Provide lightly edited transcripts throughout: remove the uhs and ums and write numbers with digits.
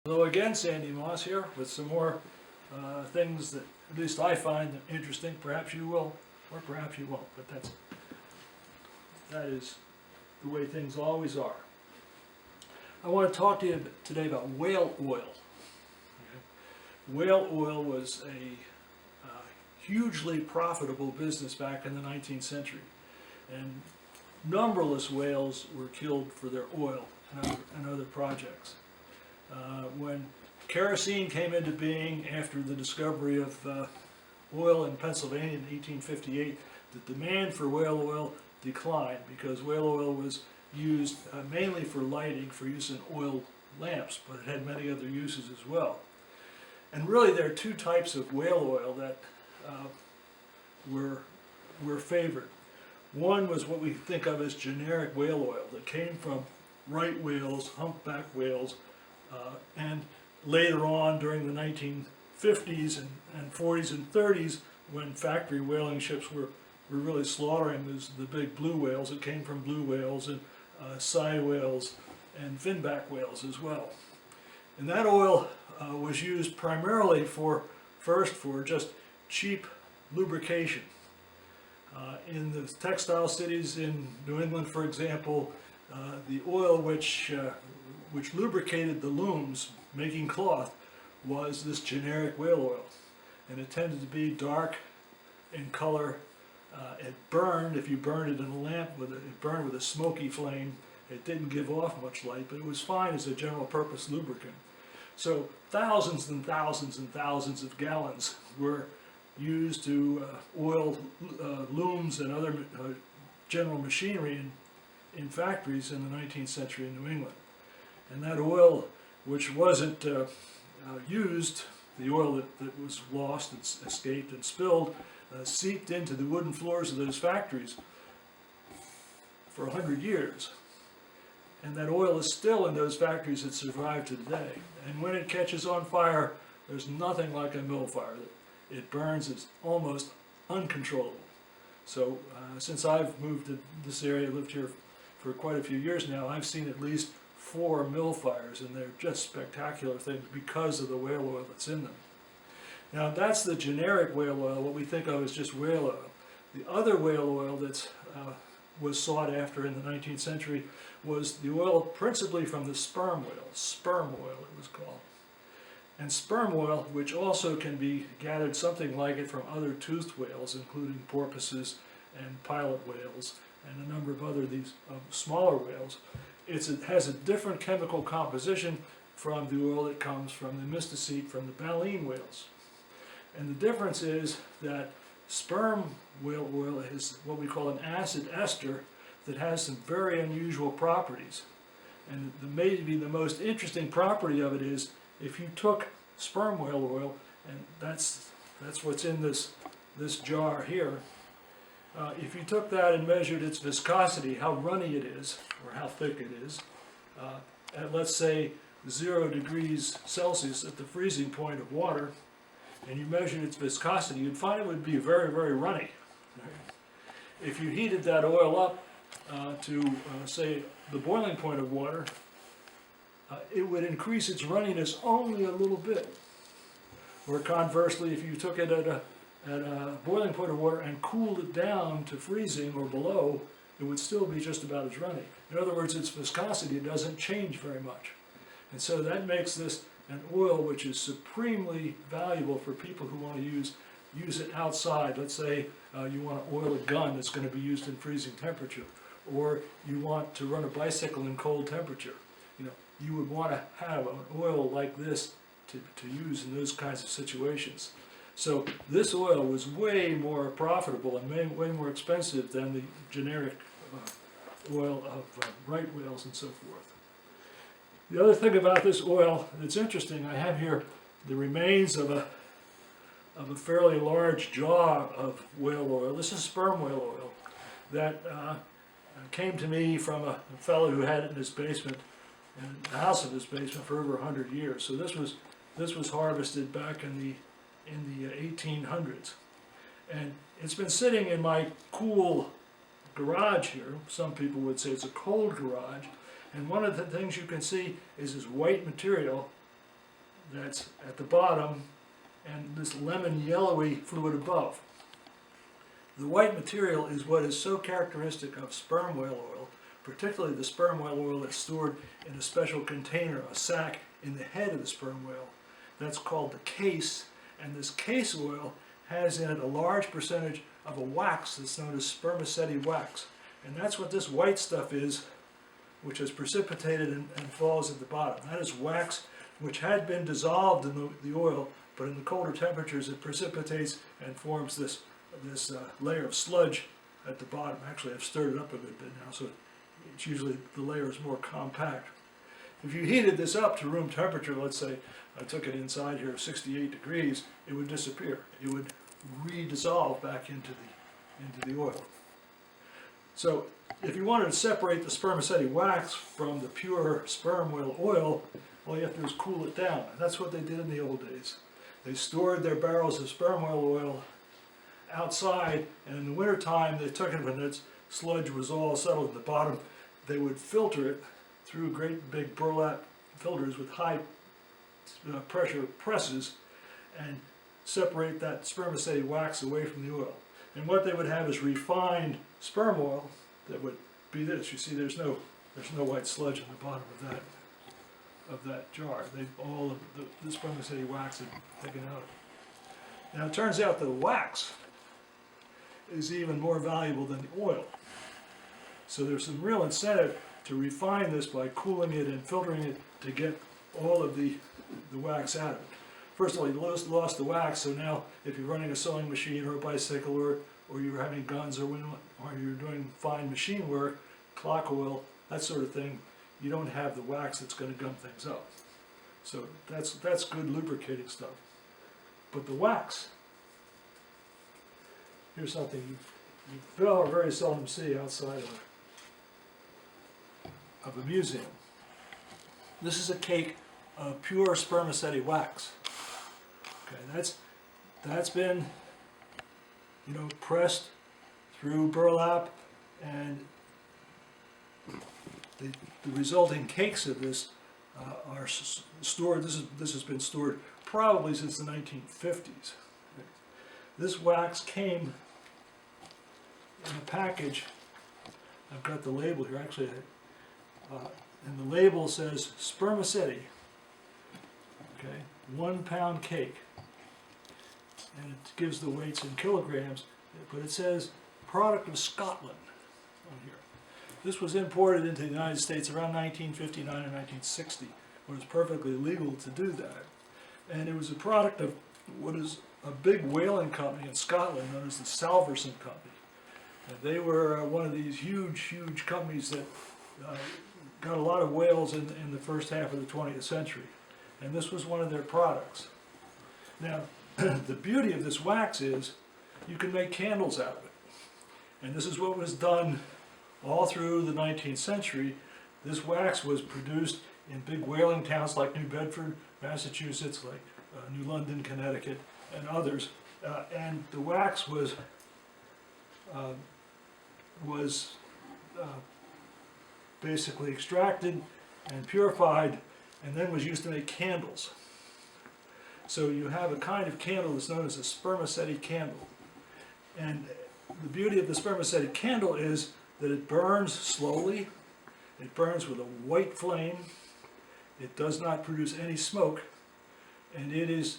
Hello again, Sandy Moss here with some more things that at least I find interesting. Perhaps you will, or perhaps you won't, but that is the way things always are. I want to talk to you today about whale oil. Okay? Whale oil was a hugely profitable business back in the 19th century, and numberless whales were killed for their oil and other projects. When kerosene came into being after the discovery of oil in Pennsylvania in 1858, the demand for whale oil declined because whale oil was used mainly for lighting, for use in oil lamps, but it had many other uses as well. And really there are two types of whale oil that were favored. One was what we think of as generic whale oil that came from right whales, humpback whales, and later on during the 1950s and 40s and 30s, when factory whaling ships were really slaughtering the big blue whales, it came from blue whales and sei whales and finback whales as well. And that oil was used primarily for just cheap lubrication. In the textile cities in New England, for example, the oil which lubricated the looms making cloth was this generic whale oil, and it tended to be dark in color. It burned, if you burned it in a lamp, it burned with a smoky flame. It didn't give off much light, but it was fine as a general purpose lubricant. So thousands and thousands and thousands of gallons were used to oil looms and other general machinery in factories in the 19th century in New England. And that oil, which wasn't used, the oil that was lost and escaped and spilled, seeped into the wooden floors of those factories for 100 years. And that oil is still in those factories that survive to today. And when it catches on fire, there's nothing like a mill fire. It burns, it's almost uncontrollable. So since I've moved to this area, lived here for quite a few years now, I've seen at least 4 mill fires, and they're just spectacular things because of the whale oil that's in them. Now that's the generic whale oil, what we think of as just whale oil. The other whale oil that was sought after in the 19th century was the oil principally from the sperm whale. Sperm oil it was called. And sperm oil, which also can be gathered something like it from other toothed whales, including porpoises and pilot whales and a number of other smaller whales, it has a different chemical composition from the oil that comes from the Spermaceti, from the baleen whales. And the difference is that sperm whale oil is what we call an acid ester that has some very unusual properties. And maybe the most interesting property of it is if you took sperm whale oil, and that's what's in this jar here, if you took that and measured its viscosity, how runny it is, or how thick it is, at let's say 0 degrees Celsius at the freezing point of water, and you measured its viscosity, you'd find it would be very, very runny. If you heated that oil up to, say, the boiling point of water, it would increase its runniness only a little bit. Or conversely, if you took it at a boiling point of water and cooled it down to freezing or below, it would still be just about as runny. In other words, its viscosity doesn't change very much. And so that makes this an oil which is supremely valuable for people who want to use it outside. Let's say you want to oil a gun that's going to be used in freezing temperature, or you want to run a bicycle in cold temperature. You would want to have an oil like this to use in those kinds of situations. So this oil was way more profitable and way more expensive than the generic oil of right whales and so forth. The other thing about this oil that's interesting, I have here the remains of a fairly large jar of whale oil. This is sperm whale oil that came to me from a fellow who had it in his basement, in the house of his basement, for over 100 years. So this was harvested back in the 1800s, and it's been sitting in my cool garage here. Some people would say it's a cold garage, and one of the things you can see is this white material that's at the bottom and this lemon yellowy fluid above. The white material is what is so characteristic of sperm whale oil, particularly the sperm whale oil that's stored in a special container, a sac in the head of the sperm whale. That's called the case, and this case oil has in it a large percentage of a wax that's known as spermaceti wax. And that's what this white stuff is, which is precipitated and falls at the bottom. That is wax which had been dissolved in the oil, but in the colder temperatures it precipitates and forms this layer of sludge at the bottom. Actually, I've stirred it up a good bit now, so it's usually the layer is more compact. If you heated this up to room temperature, let's say I took it inside here 68 degrees, it would disappear. It would redissolve back into the oil. So if you wanted to separate the spermaceti wax from the pure sperm whale oil, all you have to do is cool it down. And that's what they did in the old days. They stored their barrels of sperm whale oil outside, and in the wintertime they took it when its sludge was all settled at the bottom. They would filter it through great big burlap filters with high pressure presses and separate that spermaceti wax away from the oil. And what they would have is refined sperm oil that would be this. You see, there's no white sludge at the bottom of that jar. All of the spermaceti wax had taken out. Now it turns out that the wax is even more valuable than the oil. So there's some real incentive to refine this by cooling it and filtering it to get all of the wax out of it. First of all, you lost the wax, so now if you're running a sewing machine or a bicycle or you're having guns or you're doing fine machine work, clock oil, that sort of thing, you don't have the wax that's going to gum things up. So that's good lubricating stuff. But the wax, here's something you very seldom see outside of a museum. This is a cake of pure spermaceti wax. Okay, that's been, pressed through burlap, and the resulting cakes of this are stored. This has been stored probably since the 1950s. This wax came in a package. I've got the label here, actually, and the label says Spermaceti. Okay, 1 pound cake, and it gives the weights in kilograms, but it says product of Scotland on here. This was imported into the United States around 1959 or 1960, when it was perfectly legal to do that. And it was a product of what is a big whaling company in Scotland known as the Salverson Company. And they were one of these huge companies that got a lot of whales in the first half of the 20th century. And this was one of their products. Now, the beauty of this wax is you can make candles out of it. And this is what was done all through the 19th century. This wax was produced in big whaling towns like New Bedford, Massachusetts, like New London, Connecticut, and others. And the wax was basically extracted and purified, and then was used to make candles. So you have a kind of candle that's known as a spermaceti candle. And the beauty of the spermaceti candle is that it burns slowly, it burns with a white flame, it does not produce any smoke, and it is,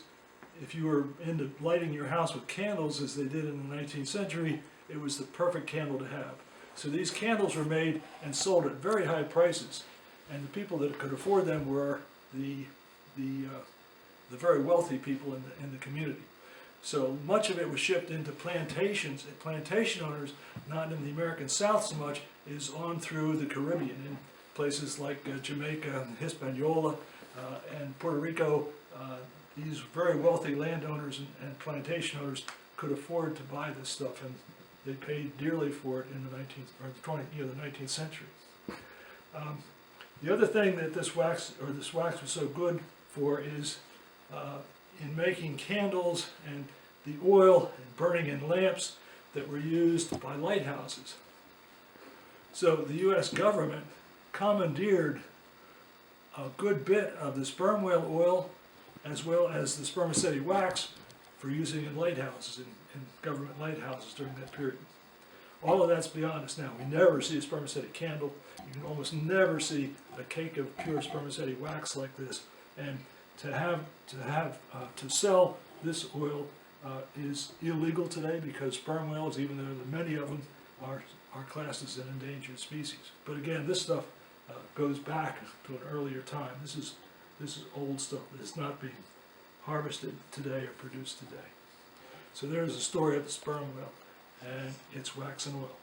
if you were into lighting your house with candles as they did in the 19th century, it was the perfect candle to have. So these candles were made and sold at very high prices, and the people that could afford them were the very wealthy people in the community. So much of it was shipped into plantations, and plantation owners, not in the American South so much, is on through the Caribbean, in places like Jamaica, Hispaniola, and Puerto Rico. These very wealthy landowners and plantation owners could afford to buy this stuff, and they paid dearly for it in the 19th century. The other thing that this wax was so good for is in making candles and the oil and burning in lamps that were used by lighthouses. So the U.S. government commandeered a good bit of the sperm whale oil as well as the spermaceti wax for using in lighthouses, in government lighthouses during that period. All of that's beyond us now. We never see a spermaceti candle. You can almost never see a cake of pure spermaceti wax like this. And to sell this oil is illegal today because sperm whales, even though there are many of them, are classed as an endangered species. But again, this stuff goes back to an earlier time. This is old stuff that's not being harvested today or produced today. So there's a story of the sperm whale and its wax and oil.